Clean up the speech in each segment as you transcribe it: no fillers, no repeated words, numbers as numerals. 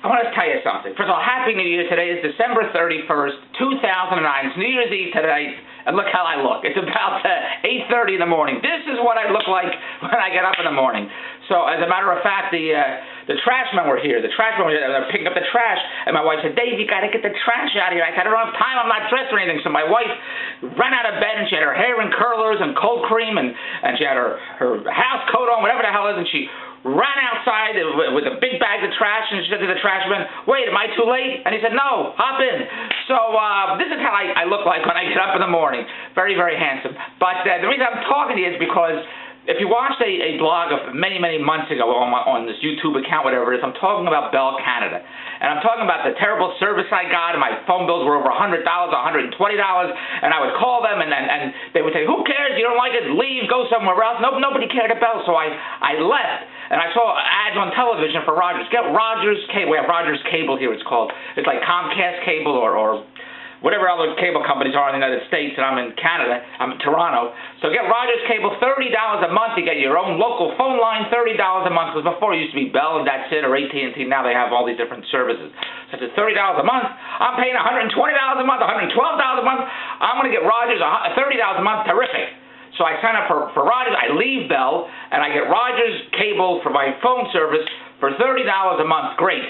I want to tell you something. First of all, Happy New Year. Today is December 31st, 2009. It's New Year's Eve today, and look how I look. It's about 8:30 in the morning. This is what I look like when I get up in the morning. So, as a matter of fact, the trash men were here. The trash men were here. They're picking up the trash, and my wife said, Dave, you got to get the trash out of here. I said, I don't have time. I'm not dressed or anything. So my wife ran out of bed, and she had her hair in curlers and cold cream, and she had her house coat on, whatever the hell it is, and she ran outside with a big bag of trash, and she said to the trashman, wait, am I too late? And he said, no, hop in. So this is how I look like when I get up in the morning. Very, very handsome. But the reason I'm talking to you is because if you watched a blog of many, many months ago on this YouTube account, whatever it is, I'm talking about Bell Canada. And I'm talking about the terrible service I got, and my phone bills were over $100, $120, and I would call them, and they would say, who cares? You don't like it? Leave, go somewhere else. Nobody cared at Bell, so I left. And I saw ads on television for Rogers. Get Rogers Cable. We have Rogers Cable here, it's called. It's like Comcast Cable or whatever other cable companies are in the United States, and I'm in Canada, I'm in Toronto. So get Rogers Cable, $30 a month. You get your own local phone line, $30 a month, because before it used to be Bell and that's it, or AT&T. Now they have all these different services. So it's $30 a month. I'm paying $120 a month, $112 a month. I'm going to get Rogers $30 a month. Terrific. So I sign up for Rogers. I leave Bell, and I get Rogers Cable for my phone service for $30 a month. Great.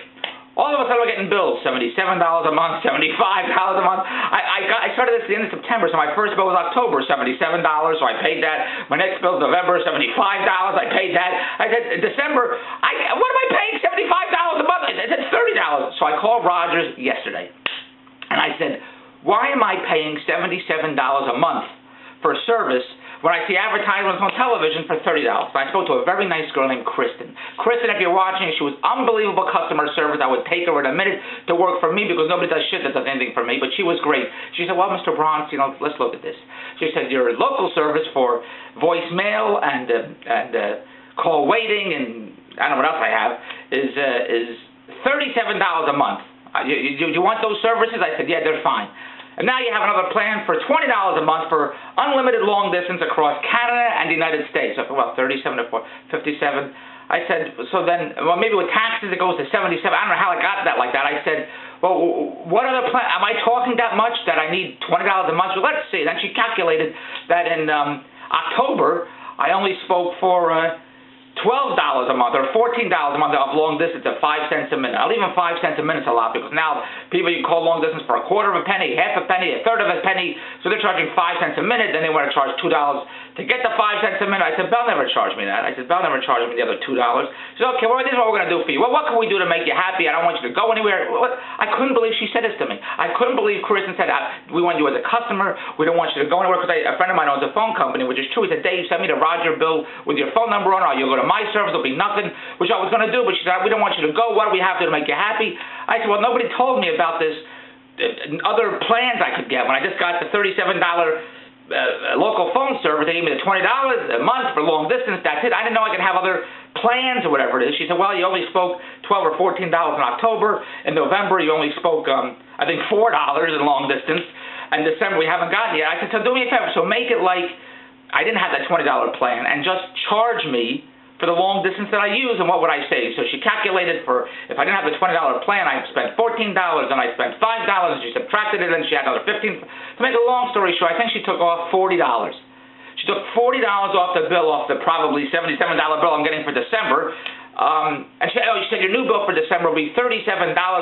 All of a sudden, we're getting bills, $77 a month, $75 a month. I started this at the end of September, so my first bill was October, $77, so I paid that. My next bill was November, $75, I paid that. I said, December, what am I paying $75 a month? I said $30. So I called Rogers yesterday, and I said, why am I paying $77 a month for a service when I see advertisements on television for $30. I spoke to a very nice girl named Kristen. Kristen, if you're watching, she was unbelievable customer service. I would take her in a minute to work for me because nobody does shit that does anything for me, but she was great. She said, well, Mr. Bronstein, let's look at this. She said, your local service for voicemail and call waiting and I don't know what else I have is $37 a month. You want those services? I said, yeah, they're fine. And now you have another plan for $20 a month for unlimited long distance across Canada and the United States. So, well, 37 to 57. I said, so then, well, maybe with taxes it goes to 77. I don't know how I got that like that. I said, well, what other plan? Am I talking that much that I need $20 a month? Well, let's see. Then she calculated that in October I only spoke for $12 a month or $14 a month of long distance at 5 cents a minute. I'll even 5 cents a minute a lot because now people you call long distance for a quarter of a penny, half a penny, a third of a penny. So they're charging 5 cents a minute. Then they want to charge $2 to get the 5 cents a minute. I said, Bell never charged me that. I said, Bell never charged me the other $2. She said, okay, well, this is what we're going to do for you. Well, what can we do to make you happy? I don't want you to go anywhere. I couldn't believe she said this to me. I couldn't believe Kristen said, we want you as a customer. We don't want you to go anywhere because a friend of mine owns a phone company, which is true. He said, Dave, send me the Roger bill with your phone number on, or you'll go to my service. It'll be nothing, which I was going to do, but she said, we don't want you to go. What do we have to make you happy? I said, well, nobody told me about this other plans I could get. When I just got the $37 local phone service, they gave me the $20 a month for long distance. That's it. I didn't know I could have other plans or whatever it is. She said, well, you only spoke $12 or $14 in October. In November, you only spoke, I think, $4 in long distance. And December, we haven't gotten it yet. I said, so do me a favor. So make it like I didn't have that $20 plan and just charge me for the long distance that I use, and what would I save? So she calculated for, if I didn't have the $20 plan, I spent $14, and I spent $5, and she subtracted it, and she had another $15. To make a long story short, I think she took off $40. She took $40 off the bill, off the probably $77 bill I'm getting for December. And she said, your new bill for December will be $37.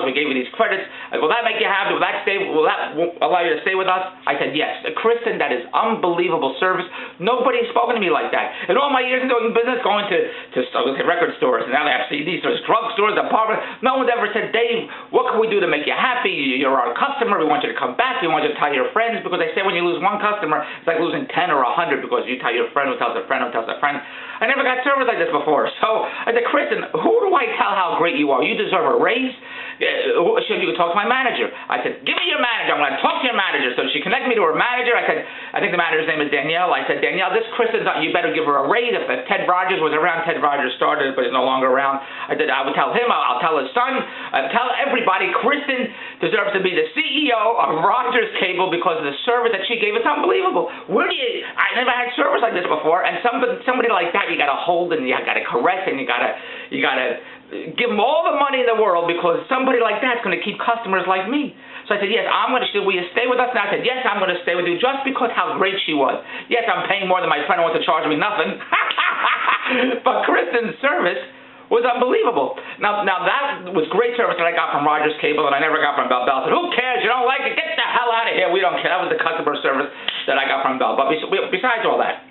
We gave you these credits. Will that make you happy? Will that allow you to stay with us? I said, yes. Kristen, that is unbelievable service. Nobody's spoken to me like that. In all my years in doing business, going to record stores, and now they have CD stores, drug stores, apartments, no one's ever said, Dave, what can we do to make you happy? You're our customer. We want you to come back. We want you to tell your friends, because they say when you lose one customer, it's like losing 10 or 100 because you tell your friend who tells a friend who tells a friend. I never got service like this before. So I said, Kristen, who do I tell how great you are? You deserve a raise. You could talk to my manager. I said, give me your manager. I'm going to talk to your manager. So she connected me to her manager. I said, I think the manager's name is Danielle. I said, Danielle, this Kristen's not, you better give her a raise. If Ted Rogers was around, Ted Rogers started, but he's no longer around. I said, I would tell him, I'll tell his son, tell everybody, Kristen deserves to be the CEO of Rogers Cable because of the service that she gave. It's unbelievable. I never had service like this before, and somebody like that you got to hold and you got to caress and you got to give them all the money in the world because somebody like that's going to keep customers like me. So I said, yes, will you stay with us? And I said, yes, I'm going to stay with you just because how great she was. Yes, I'm paying more than my friend who wants to charge me nothing. But Kristen's service was unbelievable. Now that was great service that I got from Rogers Cable and I never got from Bell. Bell said, who cares? You don't like it? Get the hell out of here. We don't care. That was the customer service that I got from Bell. But besides all that,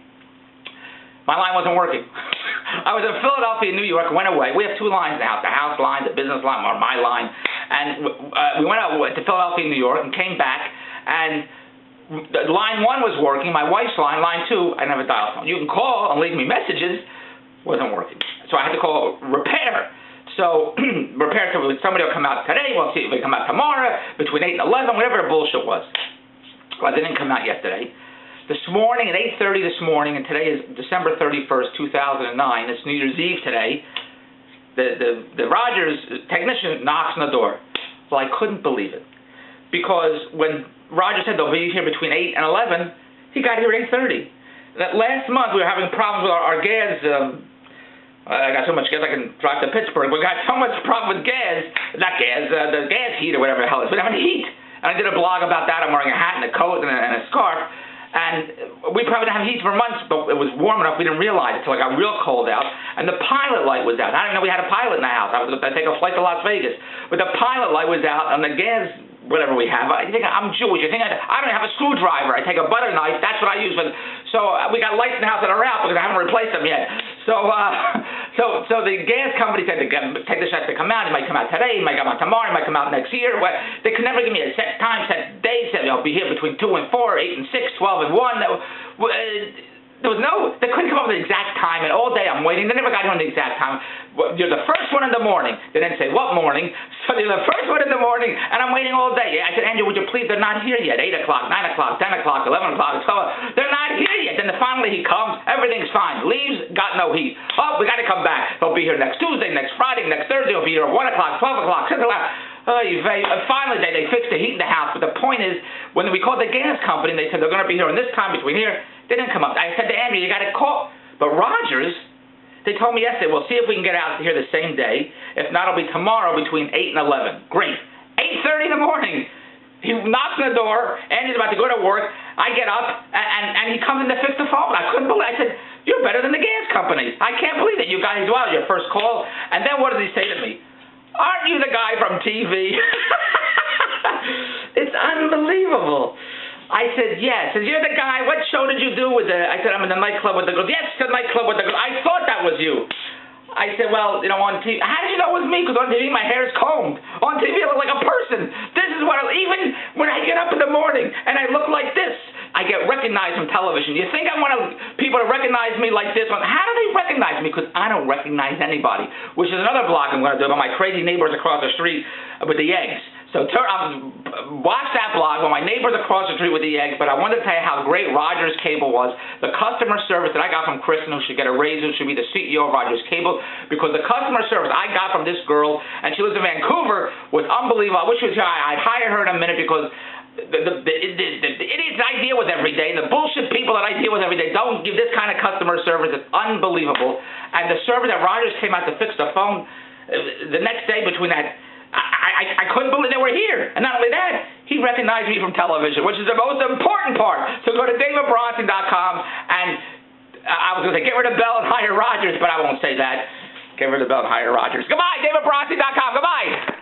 my line wasn't working. I was in Philadelphia, New York, went away. We have two lines now, the house line, the business line, or my line. And we went out to Philadelphia, New York, and came back, and line 1 was working, my wife's line, line 2, I never dialed phone. You can call and leave me messages, wasn't working. So I had to call repair. So repair said, somebody will come out today, we'll see if they come out tomorrow, between 8 and 11, whatever the bullshit was. Well, they didn't come out yesterday. This morning, at 8:30 this morning, and today is December 31st, 2009, it's New Year's Eve today, the Rogers technician knocks on the door. Well, I couldn't believe it. Because when Rogers said they'll be here between 8 and 11, he got here at 8:30. That last month, we were having problems with our gas. I got so much gas I can drive to Pittsburgh. We got so much problem with gas. Not gas, the gas heat or whatever the hell it is. We don't have any heat. And I did a blog about that. I'm wearing a hat and a coat and a scarf. And we probably didn't have heat for months, but it was warm enough we didn't realize it until it got real cold out. And the pilot light was out. I didn't know we had a pilot in the house. I was going to take a flight to Las Vegas. But the pilot light was out, and the gas, whatever we have, I think I'm Jewish. I think I don't have a screwdriver. I take a butter knife. That's what I use. So we got lights in the house that are out because I haven't replaced them yet. So the gas company said the technician has to come out. He might come out today. He might come out tomorrow. He might come out next year. They could never give me a set time, set day. Said they'll be here between 2 and 4, 8 and 6, 12 and 1. They couldn't come up with the exact time, and all day I'm waiting. They never got here on the exact time. You're the first one in the morning. They didn't say what morning, so you're the first one in the morning, and I'm waiting all day. I said, Andrew, would you please, they're not here yet. 8 o'clock, 9 o'clock, 10 o'clock, 11 o'clock, 12. They're not here yet. Then finally he comes, everything's fine. Leaves, got no heat. Oh, we got to come back. They'll be here next Tuesday, next Friday, next Thursday. They'll be here at 1 o'clock, 12 o'clock, 6 o'clock. Finally, they fixed the heat in the house. But the point is, when we called the gas company, they said they're going to be here on this time between here. They didn't come up. I said to Andrew, you got to call. But Rogers, they told me yesterday, we'll see if we can get out here the same day. If not, it'll be tomorrow between 8 and 11. Great. 8:30 in the morning. He knocks on the door. Andy's about to go to work. I get up, and he comes in to fix the phone. I couldn't believe it. I said, you're better than the gas company. I can't believe that you guys go out your first call. And then what does he say to me? Aren't you the guy from TV? It's unbelievable. I said, yes. He says, you're the guy. What show did you do with the... I said, I'm in the nightclub with the girls. Yes, the nightclub with the girls. I thought that was you. I said, well, on TV... How did you know it was me? Because on TV, my hair is combed. On TV, I look like a person. This is what even when I get up in the morning and I look like this, I get recognized from television. You think I want people to recognize me like this? How do they recognize me? Because I don't recognize anybody, which is another blog I'm going to do about my crazy neighbors across the street with the eggs. So watch that blog with my neighbors across the street with the eggs, but I wanted to tell you how great Rogers Cable was. The customer service that I got from Kristen, who should get a raise, who should be the CEO of Rogers Cable, because the customer service I got from this girl, and she lives in Vancouver, was unbelievable. I wish she was here. I'd hire her in a minute because the idiots I deal with every day, the bullshit people that I deal with every day, don't give this kind of customer service. It's unbelievable. And the service that Rogers came out to fix the phone, the next day between that, I couldn't believe they were here. And not only that, he recognized me from television, which is the most important part. So go to davidbronstein.com, and I was going to say get rid of Bell and hire Rogers, but I won't say that. Get rid of Bell and hire Rogers. Goodbye, davidbronstein.com. Goodbye.